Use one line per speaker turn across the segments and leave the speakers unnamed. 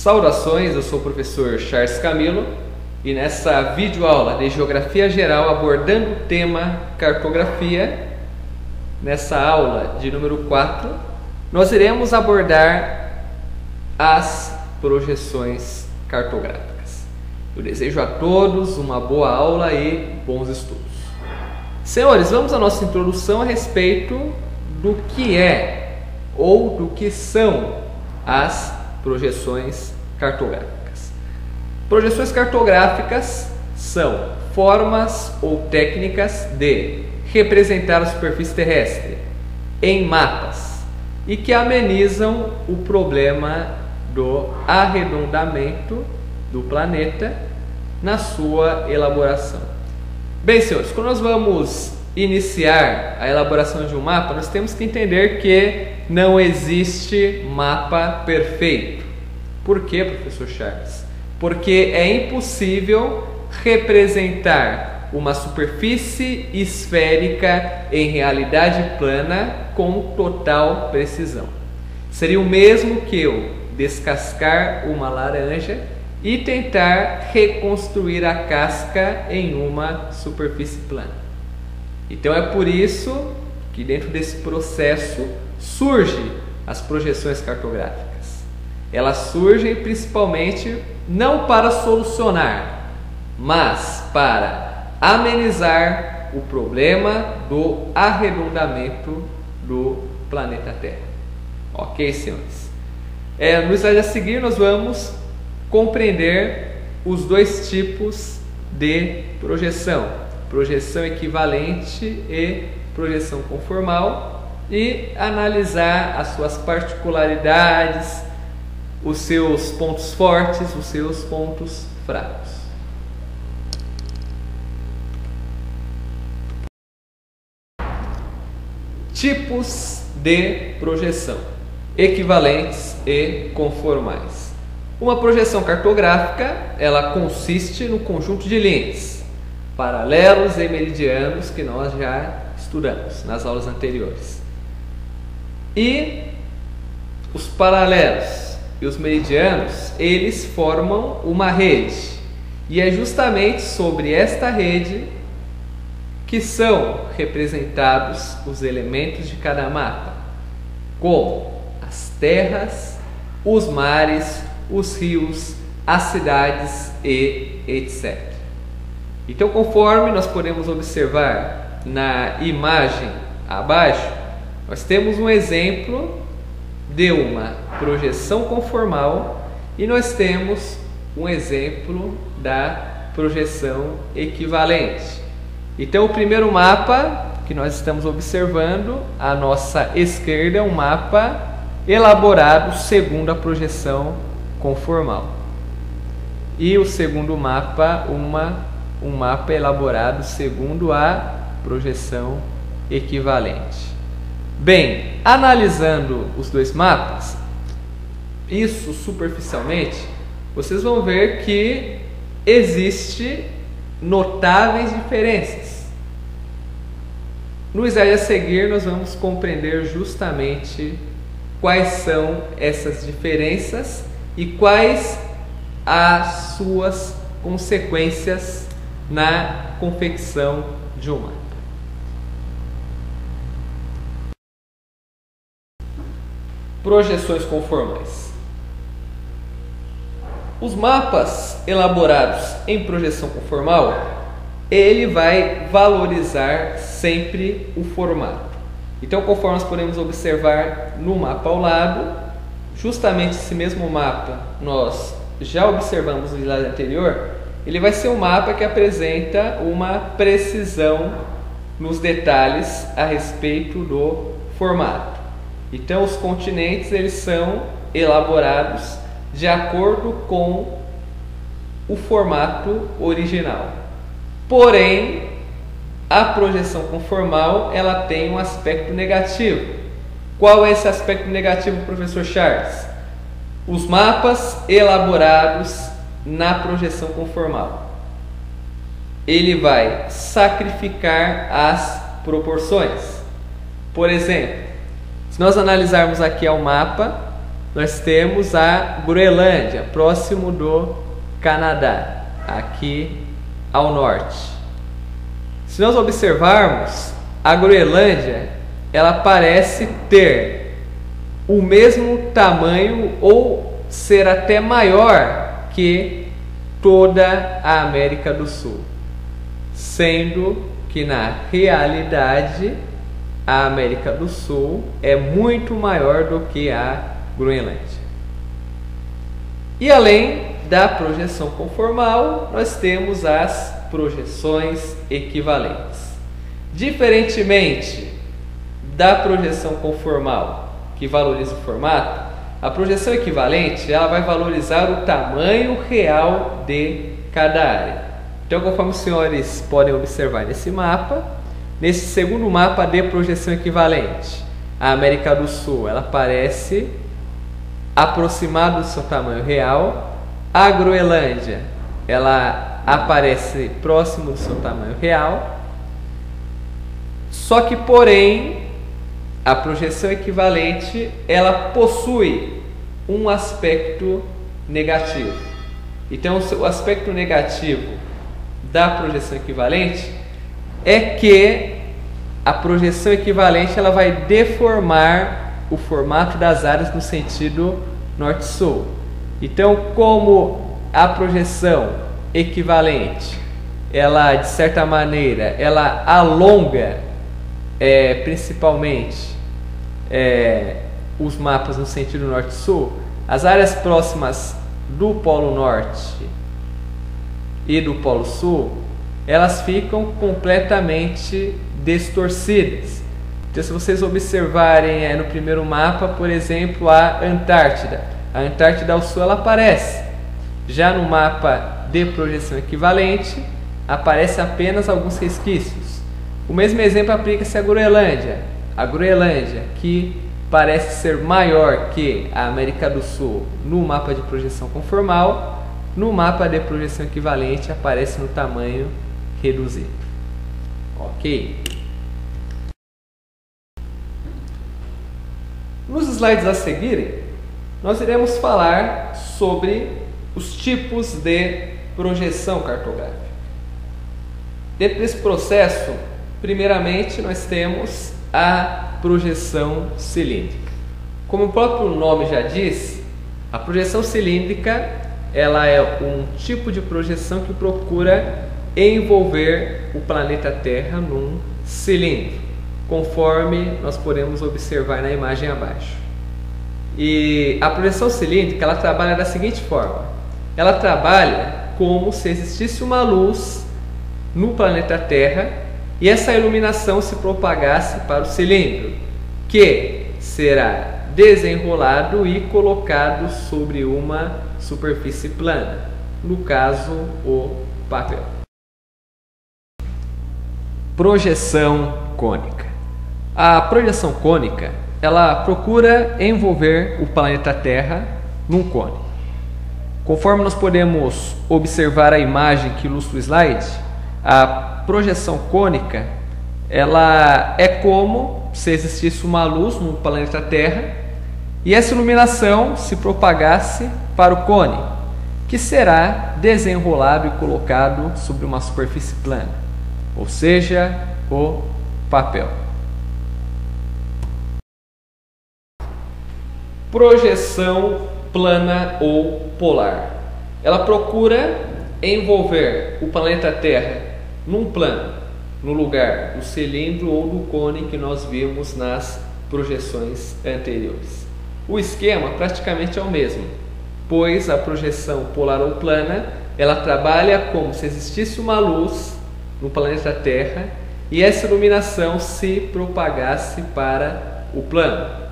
Saudações, eu sou o professor Charles Camilo e nessa videoaula de Geografia Geral abordando o tema cartografia, nessa aula de número 4, nós iremos abordar as projeções cartográficas. Eu desejo a todos uma boa aula e bons estudos. Senhores, vamos à nossa introdução a respeito do que é ou do que são as projeções cartográficas. Projeções cartográficas são formas ou técnicas de representar a superfície terrestre em mapas e que amenizam o problema do arredondamento do planeta na sua elaboração. Bem, senhores, quando nós vamos iniciar a elaboração de um mapa, nós temos que entender que não existe mapa perfeito. Por quê, professor Charles? Porque é impossível representar uma superfície esférica em realidade plana com total precisão. Seria o mesmo que eu descascar uma laranja e tentar reconstruir a casca em uma superfície plana. Então é por isso que dentro desse processo surgem as projeções cartográficas. Elas surgem principalmente não para solucionar, mas para amenizar o problema do arredondamento do planeta Terra. Ok, senhores? No slide a seguir nós vamos compreender os dois tipos de projeção: projeção equivalente e projeção conformal, e analisar as suas particularidades, os seus pontos fortes, os seus pontos fracos. Tipos de projeção equivalentes e conformais. Uma projeção cartográfica, ela consiste no conjunto de linhas, paralelos e meridianos que nós já estudamos nas aulas anteriores. E os paralelos e os meridianos, eles formam uma rede. E é justamente sobre esta rede que são representados os elementos de cada mapa, como as terras, os mares, os rios, as cidades e etc. Então, conforme nós podemos observar na imagem abaixo, nós temos um exemplo de uma projeção conformal e nós temos um exemplo da projeção equivalente. Então, o primeiro mapa que nós estamos observando à nossa esquerda é um mapa elaborado segundo a projeção conformal. E o segundo mapa, um mapa elaborado segundo a projeção equivalente. Bem, analisando os dois mapas, isso superficialmente, vocês vão ver que existe notáveis diferenças. No slide a seguir, nós vamos compreender justamente quais são essas diferenças e quais as suas consequências na confecção de um mapa. Projeções conformais. Os mapas elaborados em projeção conformal, ele vai valorizar sempre o formato. Então, conforme nós podemos observar no mapa ao lado, justamente esse mesmo mapa nós já observamos no slide anterior, ele vai ser um mapa que apresenta uma precisão nos detalhes a respeito do formato. Então, os continentes eles são elaborados de acordo com o formato original. Porém, a projeção conformal ela tem um aspecto negativo. Qual é esse aspecto negativo, professor Charles? Os mapas elaborados na projeção conformal, ele vai sacrificar as proporções. Por exemplo, se nós analisarmos aqui ao mapa, nós temos a Groenlândia, próximo do Canadá, aqui ao norte. Se nós observarmos, a Groenlândia, ela parece ter o mesmo tamanho ou ser até maior que toda a América do Sul, sendo que na realidade a América do Sul é muito maior do que a Groenlândia. E além da projeção conformal, nós temos as projeções equivalentes. Diferentemente da projeção conformal, que valoriza o formato, a projeção equivalente ela vai valorizar o tamanho real de cada área. Então, conforme os senhores podem observar nesse mapa, nesse segundo mapa de projeção equivalente, a América do Sul ela parece aproximada do seu tamanho real, a Groenlândia ela aparece próximo do seu tamanho real, só que porém a projeção equivalente ela possui um aspecto negativo. Então o aspecto negativo da projeção equivalente é que a projeção equivalente ela vai deformar o formato das áreas no sentido norte-sul. Então, como a projeção equivalente, ela de certa maneira, ela alonga principalmente os mapas no sentido norte-sul, as áreas próximas do Polo Norte e do Polo Sul, elas ficam completamente distorcidas. Então, se vocês observarem no primeiro mapa, por exemplo, a Antártida ao sul ela aparece. Já no mapa de projeção equivalente, aparece apenas alguns resquícios. O mesmo exemplo aplica-se à Groenlândia. A Groenlândia, que parece ser maior que a América do Sul no mapa de projeção conformal, no mapa de projeção equivalente aparece no tamanho reduzido. Ok? Nos slides a seguirem, nós iremos falar sobre os tipos de projeção cartográfica. Dentro desse processo, primeiramente, nós temos a projeção cilíndrica. Como o próprio nome já diz, a projeção cilíndrica ela é um tipo de projeção que procura envolver o planeta Terra num cilindro, conforme nós podemos observar na imagem abaixo. E a projeção cilíndrica ela trabalha da seguinte forma: ela trabalha como se existisse uma luz no planeta Terra e essa iluminação se propagasse para o cilindro, que será desenrolado e colocado sobre uma superfície plana, no caso o papel. Projeção cônica. A projeção cônica ela procura envolver o planeta Terra num cone. Conforme nós podemos observar a imagem que ilustra o slide, a projeção cônica ela é como se existisse uma luz no planeta Terra e essa iluminação se propagasse para o cone, que será desenrolado e colocado sobre uma superfície plana, ou seja, o papel. Projeção plana ou polar. Ela procura envolver o planeta Terra num plano, no lugar do cilindro ou do cone que nós vimos nas projeções anteriores. O esquema praticamente é o mesmo, pois a projeção polar ou plana ela trabalha como se existisse uma luz no planeta Terra e essa iluminação se propagasse para o plano,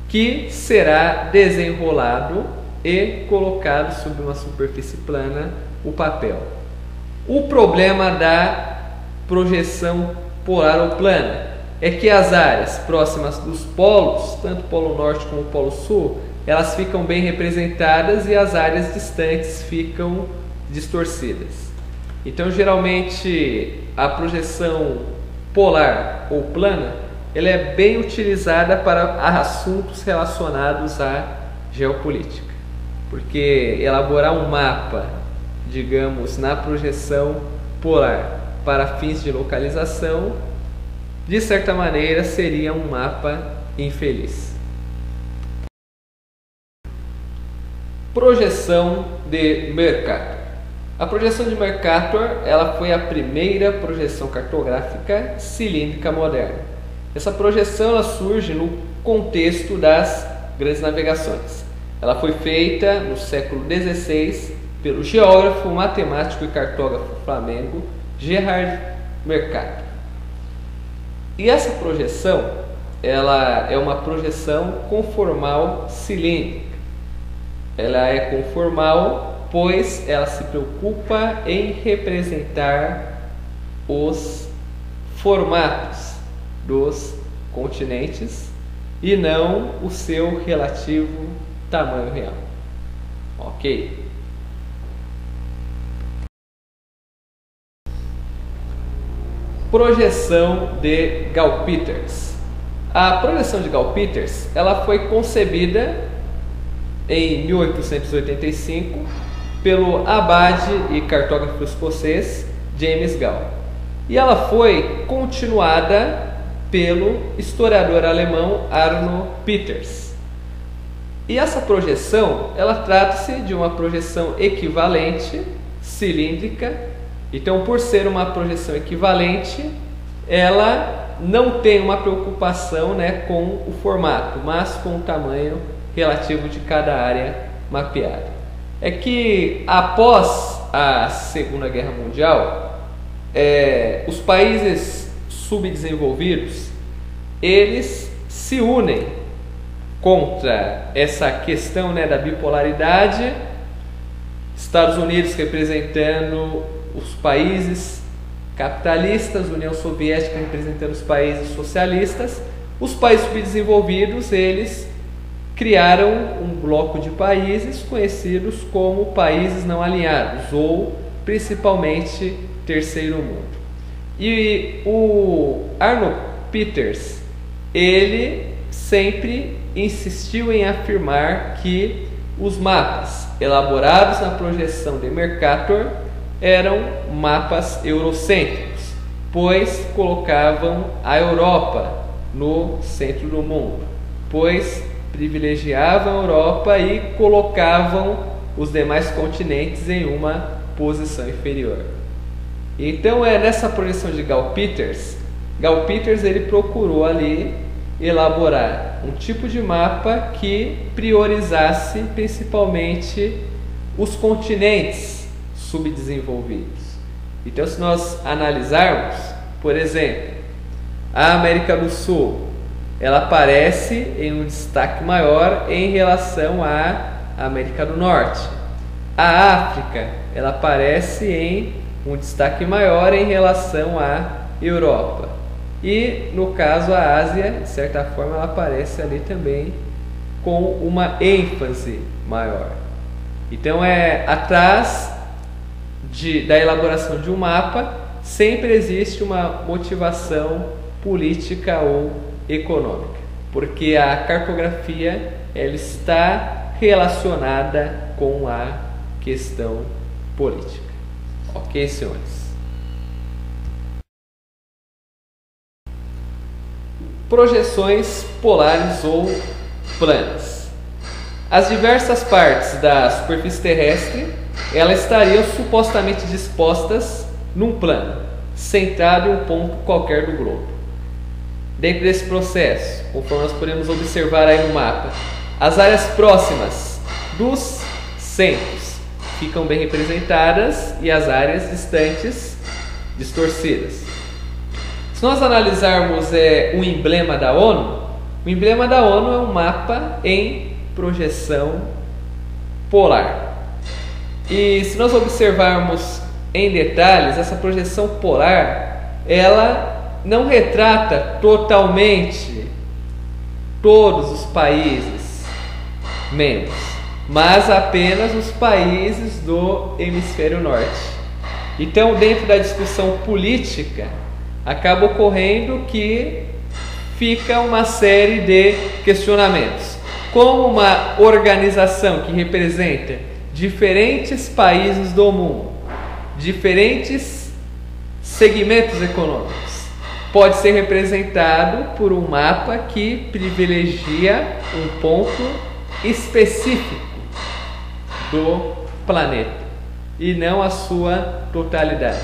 que será desenrolado e colocado sobre uma superfície plana, o papel. O problema da projeção polar ou plana é que as áreas próximas dos polos, tanto o Polo Norte como o Polo Sul, elas ficam bem representadas e as áreas distantes ficam distorcidas. Então, geralmente, a projeção polar ou plana ela é bem utilizada para assuntos relacionados à geopolítica, porque elaborar um mapa, digamos, na projeção polar para fins de localização, de certa maneira seria um mapa infeliz. Projeção de Mercator. A projeção de Mercator, ela foi a primeira projeção cartográfica cilíndrica moderna. Essa projeção ela surge no contexto das grandes navegações. Ela foi feita no século XVI pelo geógrafo, matemático e cartógrafo flamengo Gerhard Mercator. E essa projeção, ela é uma projeção conformal cilíndrica. Ela é conformal, pois ela se preocupa em representar os formatos dos continentes e não o seu relativo tamanho real. Ok? Projeção de Gauss-Peters. A projeção de Gauss-Peters ela foi concebida em 1885 pelo abade e cartógrafo escocês James Gauss. E ela foi continuada pelo historiador alemão Arno Peters. E essa projeção, ela trata-se de uma projeção equivalente, cilíndrica. Então, por ser uma projeção equivalente, ela não tem uma preocupação, com o formato, mas com o tamanho relativo de cada área mapeada. É que após a Segunda Guerra Mundial, os países subdesenvolvidos, eles se unem contra essa questão da bipolaridade, Estados Unidos representando os países capitalistas, União Soviética representando os países socialistas. Os países subdesenvolvidos, eles criaram um bloco de países conhecidos como países não alinhados, ou principalmente terceiro mundo. E o Arno Peters, ele sempre insistiu em afirmar que os mapas elaborados na projeção de Mercator eram mapas eurocêntricos, pois colocavam a Europa no centro do mundo, pois privilegiavam a Europa e colocavam os demais continentes em uma posição inferior. Então nessa projeção de Gauss-Peters, ele procurou ali elaborar um tipo de mapa que priorizasse principalmente os continentes subdesenvolvidos. Então, se nós analisarmos, por exemplo, a América do Sul, ela aparece em um destaque maior em relação à América do Norte. A África, ela aparece em um destaque maior em relação à Europa. E, no caso, a Ásia, de certa forma, ela aparece ali também com uma ênfase maior. Então, atrás da elaboração de um mapa, sempre existe uma motivação política ou econômica, porque a cartografia ela está relacionada com a questão política. Ok, senhores? Projeções polares ou planas. As diversas partes da superfície terrestre elas estariam supostamente dispostas num plano, centrado em um ponto qualquer do globo. Dentro desse processo, conforme nós podemos observar aí no mapa, as áreas próximas dos centros ficam bem representadas e as áreas distantes distorcidas. Se nós analisarmos o emblema da ONU, o emblema da ONU é um mapa em projeção polar. E se nós observarmos em detalhes, essa projeção polar, ela não retrata totalmente todos os países membros, mas apenas os países do hemisfério norte. Então, dentro da discussão política, acaba ocorrendo que fica uma série de questionamentos. como uma organização que representa diferentes países do mundo, diferentes segmentos econômicos, pode ser representado por um mapa que privilegia um ponto específico do planeta e não a sua totalidade.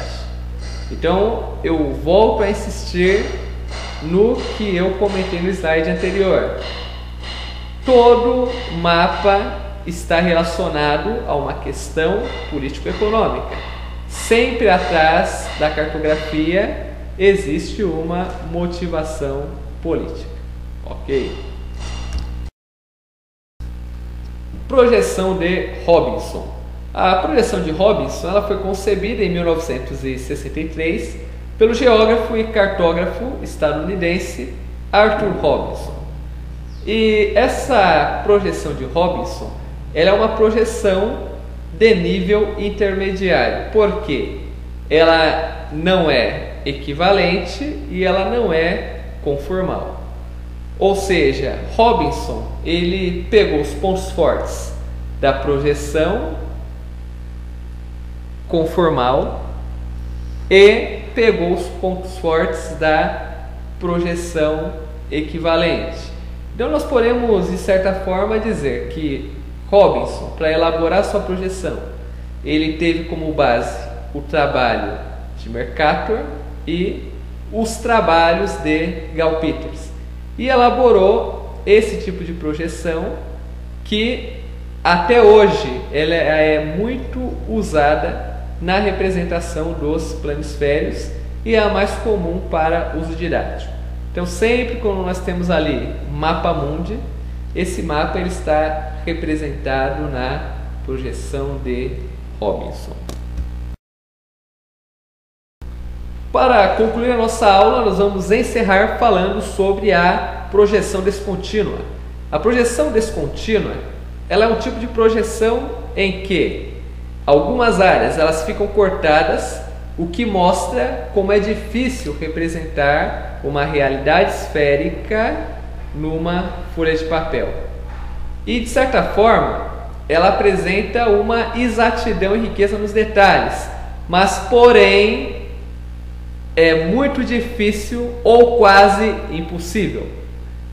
Então eu volto a insistir no que eu comentei no slide anterior. Todo mapa está relacionado a uma questão político-econômica. Sempre atrás da cartografia existe uma motivação política. Ok? Projeção de Robinson. A projeção de Robinson ela foi concebida em 1963 pelo geógrafo e cartógrafo estadunidense Arthur Robinson. E essa projeção de Robinson ela é uma projeção de nível intermediário, porque ela não é equivalente e ela não é conformal. Ou seja, Robinson ele pegou os pontos fortes da projeção conformal e pegou os pontos fortes da projeção equivalente. Então nós podemos, de certa forma, dizer que Robinson, para elaborar sua projeção, ele teve como base o trabalho de Mercator e os trabalhos de Gall-Peters e elaborou esse tipo de projeção que até hoje ela é muito usada na representação dos planisférios e é a mais comum para uso didático. Então sempre quando nós temos ali mapa mundi, esse mapa ele está representado na projeção de Robinson. Para concluir a nossa aula, nós vamos encerrar falando sobre a projeção descontínua. A projeção descontínua ela é um tipo de projeção em que algumas áreas elas ficam cortadas, o que mostra como é difícil representar uma realidade esférica numa folha de papel. E de certa forma, ela apresenta uma exatidão e riqueza nos detalhes, mas porém é muito difícil ou quase impossível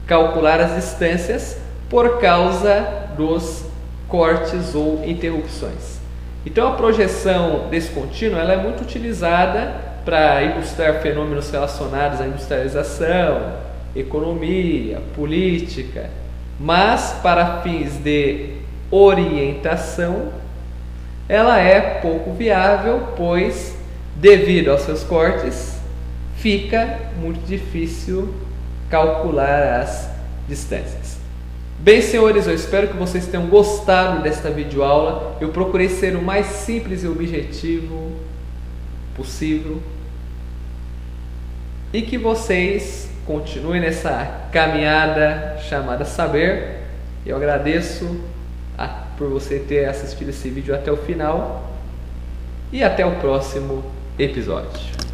calcular as distâncias por causa dos cortes ou interrupções. Então a projeção descontínua ela é muito utilizada para ilustrar fenômenos relacionados à industrialização, economia, política, mas para fins de orientação ela é pouco viável, pois devido aos seus cortes fica muito difícil calcular as distâncias. Bem, senhores, eu espero que vocês tenham gostado desta videoaula. Eu procurei ser o mais simples e objetivo possível e que vocês continuem nessa caminhada chamada saber. Eu agradeço por você ter assistido esse vídeo até o final e até o próximo episódio.